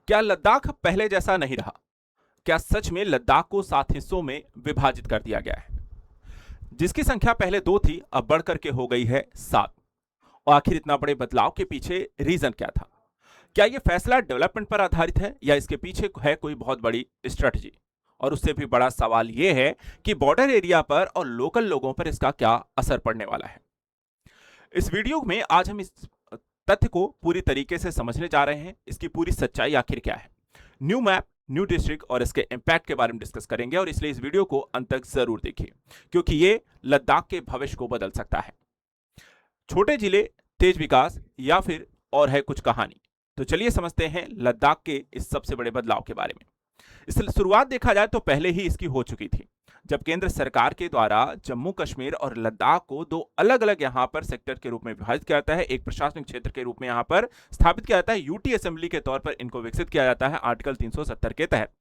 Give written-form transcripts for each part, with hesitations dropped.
क्या लद्दाख पहले जैसा नहीं रहा? क्या सच में लद्दाख को 7 हिस्सों में विभाजित कर दिया गया है? जिसकी संख्या पहले 2 थी, अब बढ़कर के हो गई है 7। और आखिर इतना बड़े बदलाव के पीछे रीजन क्या था? क्या यह फैसला डेवलपमेंट पर आधारित है या इसके पीछे है कोई बहुत बड़ी स्ट्रेटजी? और उससे भी बड़ा सवाल यह है कि बॉर्डर एरिया पर और लोकल लोगों पर इसका क्या असर पड़ने वाला है। इस वीडियो में आज हम इस तथ्य को पूरी तरीके से समझने जा रहे हैं, इसकी पूरी सच्चाई आखिर क्या है। न्यू मैप, न्यू डिस्ट्रिक्ट और इसके इंपैक्ट के बारे में डिस्कस करेंगे और इसलिए इस वीडियो को अंत तक जरूर देखिए, क्योंकि ये लद्दाख के भविष्य को बदल सकता है। छोटे जिले, तेज विकास या फिर और है कुछ कहानी। तो चलिए समझते हैं लद्दाख के इस सबसे बड़े बदलाव के बारे में। इस शुरुआत देखा जाए तो पहले ही इसकी हो चुकी थी, जब केंद्र सरकार के द्वारा जम्मू कश्मीर और लद्दाख को दो अलग अलग यहां पर सेक्टर के रूप में विभाजित किया जाता है, एक प्रशासनिक क्षेत्र के रूप में यहां पर स्थापित किया जाता है, यूटी असेंबली के तौर पर इनको विकसित किया जाता है आर्टिकल 370 के तहत।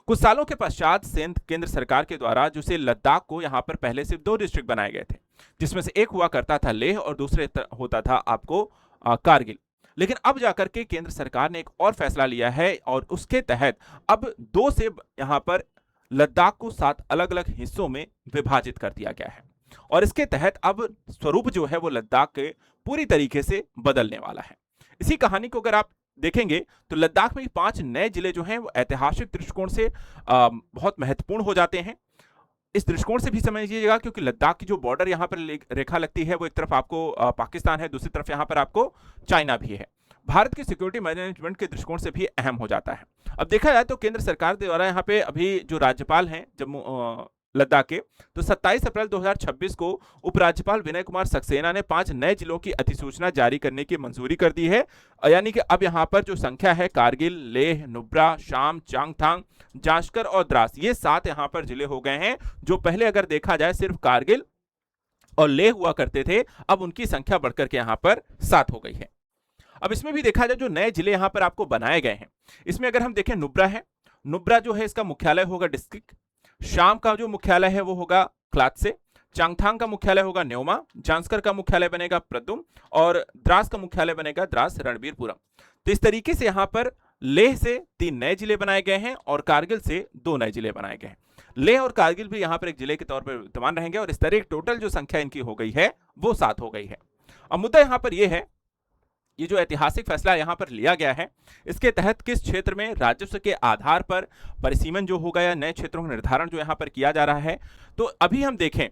कुछ सालों के पश्चात केंद्र सरकार के द्वारा जिसे लद्दाख को यहां पर पहले सिर्फ 2 डिस्ट्रिक्ट बनाए गए थे, जिसमें से एक हुआ करता था लेह और दूसरे होता था आपको कारगिल। लेकिन अब जाकर के केंद्र सरकार ने एक और फैसला लिया है और उसके तहत अब 2 से यहां पर लद्दाख को 7 अलग अलग हिस्सों में विभाजित कर दिया गया है और इसके तहत अब स्वरूप जो है वो लद्दाख के पूरी तरीके से बदलने वाला है। इसी कहानी को अगर आप देखेंगे तो लद्दाख में 5 नए जिले जो हैं वो ऐतिहासिक दृष्टिकोण से बहुत महत्वपूर्ण हो जाते हैं। इस दृष्टिकोण से भी समझिएगा क्योंकि लद्दाख की जो बॉर्डर यहाँ पर रेखा लगती है वो एक तरफ आपको पाकिस्तान है, दूसरी तरफ यहाँ पर आपको चाइना भी है। भारत की सिक्योरिटी मैनेजमेंट के दृष्टिकोण से भी अहम हो जाता है। अब देखा जाए तो केंद्र सरकार द्वारा यहाँ पे अभी जो राज्यपाल हैं जम्मू लद्दाख के, तो 27 अप्रैल 2026 को उपराज्यपाल विनय कुमार सक्सेना ने 5 नए जिलों की अधिसूचना जारी करने की मंजूरी कर दी है। यानी कि अब यहाँ पर जो संख्या है कारगिल, लेह, नुब्रा, शाम, चांगथांग, जांजकर और द्रास, ये 7 यहाँ पर जिले हो गए हैं, जो पहले अगर देखा जाए सिर्फ कारगिल और लेह हुआ करते थे, अब उनकी संख्या बढ़कर के यहाँ पर 7 हो गई है। अब इसमें भी देखा जाए जो नए जिले यहां पर आपको बनाए गए हैं, इसमें अगर हम देखें नुब्रा है, नुब्रा जो है इसका मुख्यालय होगा डिस्ट्रिक्ट, शाम का जो मुख्यालय है वो होगा क्लातसे, चांगथांग का मुख्यालय होगा न्योमा, जांस्कर का मुख्यालय बनेगा प्रदुम और द्रास का मुख्यालय बनेगा द्रास रणबीरपुरम। तो इस तरीके से यहां पर लेह से 3 नए जिले बनाए गए हैं और कारगिल से 2 नए जिले बनाए गए हैं। लेह और कारगिल भी यहां पर एक जिले के तौर पर विद्यमान रहेंगे और इस तरह टोटल जो संख्या इनकी हो गई है वो 7 हो गई है। अब मुद्दा यहां पर यह है, ये जो ऐतिहासिक फैसला यहां पर लिया गया है, इसके तहत किस क्षेत्र में राजस्व के आधार पर परिसीमन जो होगा या नए क्षेत्रों का निर्धारण जो यहां पर किया जा रहा है, तो अभी हम देखें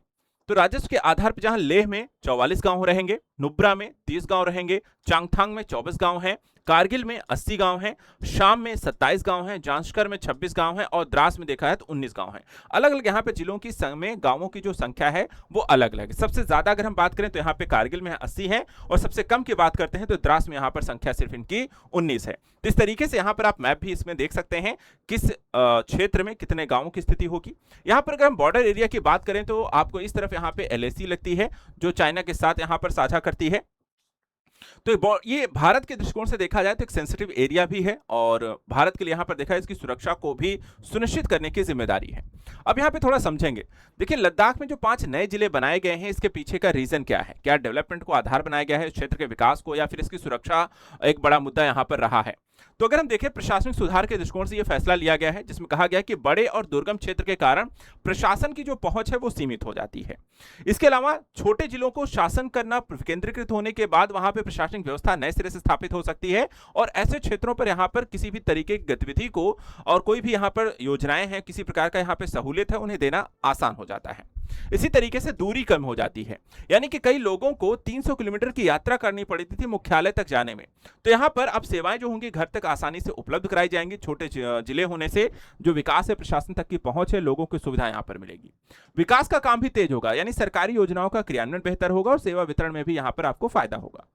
तो राजस्व के आधार पर जहां लेह में 44 गांव रहेंगे, नुब्रा में 30 गांव रहेंगे, चांगथांग में 24 गांव हैं, कारगिल में 80 गांव हैं, शाम में 27 गांव हैं, जांजकर में 26 गांव हैं और द्रास में देखा है तो 19 गांव हैं। अलग अलग यहाँ पे जिलों की में गांवों की जो संख्या है वो अलग अलग है। सबसे ज्यादा अगर हम बात करें तो यहाँ पे कारगिल में 80 है और सबसे कम की बात करते हैं तो द्रास में यहाँ पर संख्या सिर्फ इनकी 19 है। तो इस तरीके से यहाँ पर आप मैप भी इसमें देख सकते हैं किस क्षेत्र में कितने गांवों की स्थिति होगी। यहाँ पर अगर हम बॉर्डर एरिया की बात करें तो आपको इस तरफ यहाँ पे LAC लगती है जो चाइना के साथ यहाँ पर साझा करती है। तो ये भारत के दृष्टिकोण से देखा जाए तो एक सेंसिटिव एरिया भी है और भारत के लिए यहां पर देखा है इसकी सुरक्षा को भी सुनिश्चित करने की जिम्मेदारी है। अब यहां पे थोड़ा समझेंगे। देखिए लद्दाख में जो 5 नए जिले बनाए गए हैं इसके पीछे का रीजन क्या है? क्या डेवलपमेंट को आधार बनाया गया है, क्षेत्र के विकास को, या फिर इसकी सुरक्षा एक बड़ा मुद्दा यहां पर रहा है? तो अगर हम देखें प्रशासनिक सुधार के दृष्टिकोण से यह फैसला लिया गया है जिसमें कहा गया कि बड़े और दुर्गम क्षेत्र के कारण प्रशासन की जो पहुंच है वो सीमित हो जाती है। इसके अलावा छोटे जिलों को शासन करना केंद्रीकृत होने के बाद वहां पे प्रशासनिक व्यवस्था नए सिरे से स्थापित हो सकती है और ऐसे क्षेत्रों पर यहां पर किसी भी तरीके की गतिविधि को और कोई भी यहां पर योजनाएं हैं, किसी प्रकार का यहां पर सहूलियत है, उन्हें देना आसान हो जाता है। इसी तरीके से दूरी कम हो जाती है, यानी कि कई लोगों को 300 किलोमीटर की यात्रा करनी पड़ती थी मुख्यालय तक जाने में, तो यहां पर अब सेवाएं जो होंगी घर तक आसानी से उपलब्ध कराई जाएंगी। छोटे जिले होने से जो विकास है, प्रशासन तक की पहुंच है, लोगों की सुविधा यहां पर मिलेगी। विकास का काम भी तेज होगा, यानी सरकारी योजनाओं का क्रियान्वयन बेहतर होगा और सेवा वितरण में भी यहां पर आपको फायदा होगा।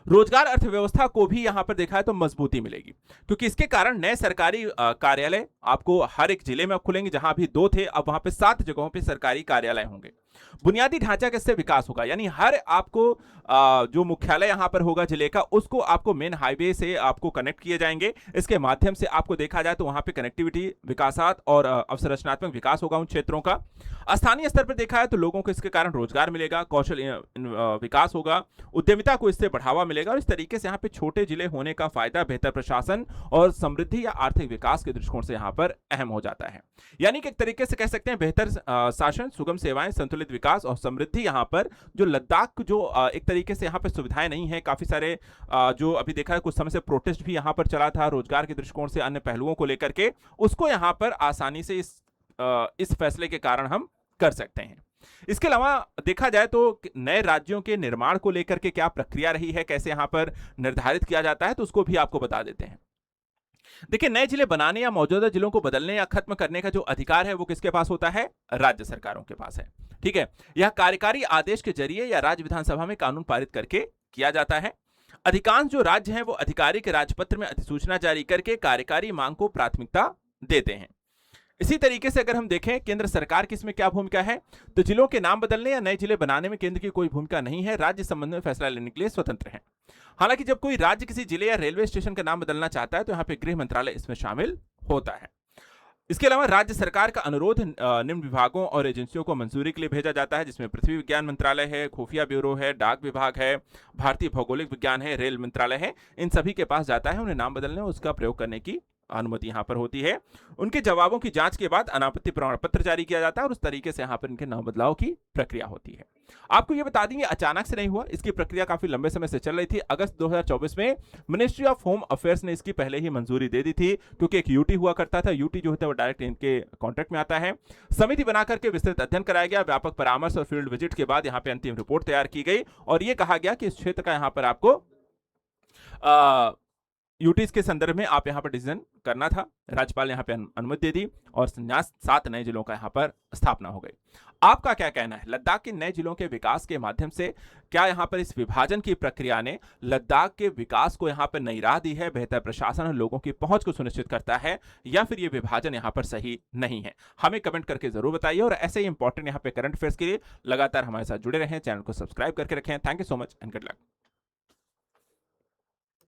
रोजगार अर्थव्यवस्था को भी यहां पर देखा है तो मजबूती मिलेगी, क्योंकि इसके कारण नए सरकारी कार्यालय आपको हर एक जिले में खुलेंगे। जहां अभी 2 थे अब वहां पे 7 जगहों पे सरकारी कार्यालय होंगे। बुनियादी ढांचा कैसे विकास होगा, यानी हर आपको जो मुख्यालय यहां पर होगा जिले का, उसको आपको मेन हाईवे से आपको कनेक्ट किए जाएंगे। इसके माध्यम से आपको देखा जाए तो वहां पे कनेक्टिविटी, विकासात और अवसरचनात्मक विकास होगा उन क्षेत्रों का। स्थानीय स्तर पर देखा है तो लोगों को इसके कारण रोजगार मिलेगा, कौशल विकास होगा, उद्यमिता को इससे बढ़ावा मिलेगा और इस तरीके से यहाँ पे छोटे जिले होने का फायदा बेहतर प्रशासन और समृद्धि या आर्थिक विकास के दृष्टिकोण से यहाँ पर अहम हो जाता है। यानी कि एक तरीके से कह सकते हैं बेहतर शासन, सुगम सेवाएं, संतुलित विकास और समृद्धि यहाँ पर जो लद्दाख जो एक तरीके से यहाँ पर सुविधाएं नहीं है, काफी सारे जो अभी देखा है कुछ समय से प्रोटेस्ट भी यहाँ पर चला था रोजगार के दृष्टिकोण से, अन्य पहलुओं को लेकर के, उसको यहाँ पर आसानी से इस फैसले के कारण हम कर सकते हैं। इसके अलावा देखा जाए तो नए राज्यों के निर्माण को लेकर के क्या प्रक्रिया रही है, कैसे यहां पर निर्धारित किया जाता है, तो उसको भी आपको बता देते हैं। देखिए, नए जिले बनाने या मौजूदा जिलों को बदलने या खत्म करने का जो अधिकार है वो किसके पास होता है? राज्य सरकारों के पास है। ठीक है, यह कार्यकारी आदेश के जरिए या राज्य विधानसभा में कानून पारित करके किया जाता है। अधिकांश जो राज्य हैं वो आधिकारिक राजपत्र में अधिसूचना जारी करके कार्यकारी मांग को प्राथमिकता देते हैं। इसी तरीके से अगर हम देखें केंद्र सरकार की इसमें क्या भूमिका है, तो जिलों के नाम बदलने या नए जिले बनाने में केंद्र की कोई भूमिका नहीं है, राज्य संबंध में फैसला लेने के लिए स्वतंत्र है। हालांकि जब कोई राज्य किसी जिले या रेलवे स्टेशन का नाम बदलना चाहता है तो यहाँ पे गृह मंत्रालय इसमें शामिल होता है। इसके अलावा राज्य सरकार का अनुरोध निम्न विभागों और एजेंसियों को मंजूरी के लिए भेजा जाता है, जिसमें पृथ्वी विज्ञान मंत्रालय है, खुफिया ब्यूरो है, डाक विभाग है, भारतीय भौगोलिक विज्ञान है, रेल मंत्रालय है। इन सभी के पास जाता है, उन्हें नाम बदलने और उसका प्रयोग करने की अनुमति यहाँ पर होती है। उनके जवाबों की जांच के बाद अनापत्ति प्रमाण पत्र जारी किया जाता है और उस तरीके से यहाँ पर इनके नाम बदलाव की प्रक्रिया होती है। आपको ये बता देंगे अचानक से नहीं हुआ, इसकी प्रक्रिया काफी लंबे समय से चल रही थी। अगस्त 2024 में मिनिस्ट्री ऑफ होम अफेयर्स ने इसकी पहले ही मंजूरी दे दी थी, क्योंकि एक यूटी हुआ करता था, यूटी जो होता है वो डायरेक्ट इनके कॉन्ट्रैक्ट में आता है। समिति बनाकर के विस्तृत अध्ययन कराया गया, व्यापक परामर्श और फील्ड विजिट के बाद यहाँ पे अंतिम रिपोर्ट तैयार की गई और ये कहा गया कि इस क्षेत्र का यहाँ पर आपको यूटीज के संदर्भ में आप यहाँ पर डिसीजन करना था। राज्यपाल ने यहाँ पे अनुमति दे दी और 7 नए जिलों का यहाँ पर स्थापना हो गई। आपका क्या कहना है, लद्दाख के नए जिलों के विकास के माध्यम से क्या यहाँ पर इस विभाजन की प्रक्रिया ने लद्दाख के विकास को यहाँ पर नई राह दी है, बेहतर प्रशासन और लोगों की पहुंच को सुनिश्चित करता है, या फिर ये विभाजन यहाँ पर सही नहीं है? हमें कमेंट करके जरूर बताइए और ऐसे ही इंपॉर्टेंट यहाँ पे करंट अफेयर्स के लिए लगातार हमारे साथ जुड़े रहें, चैनल को सब्सक्राइब करके रखें। Thank you so much and good luck.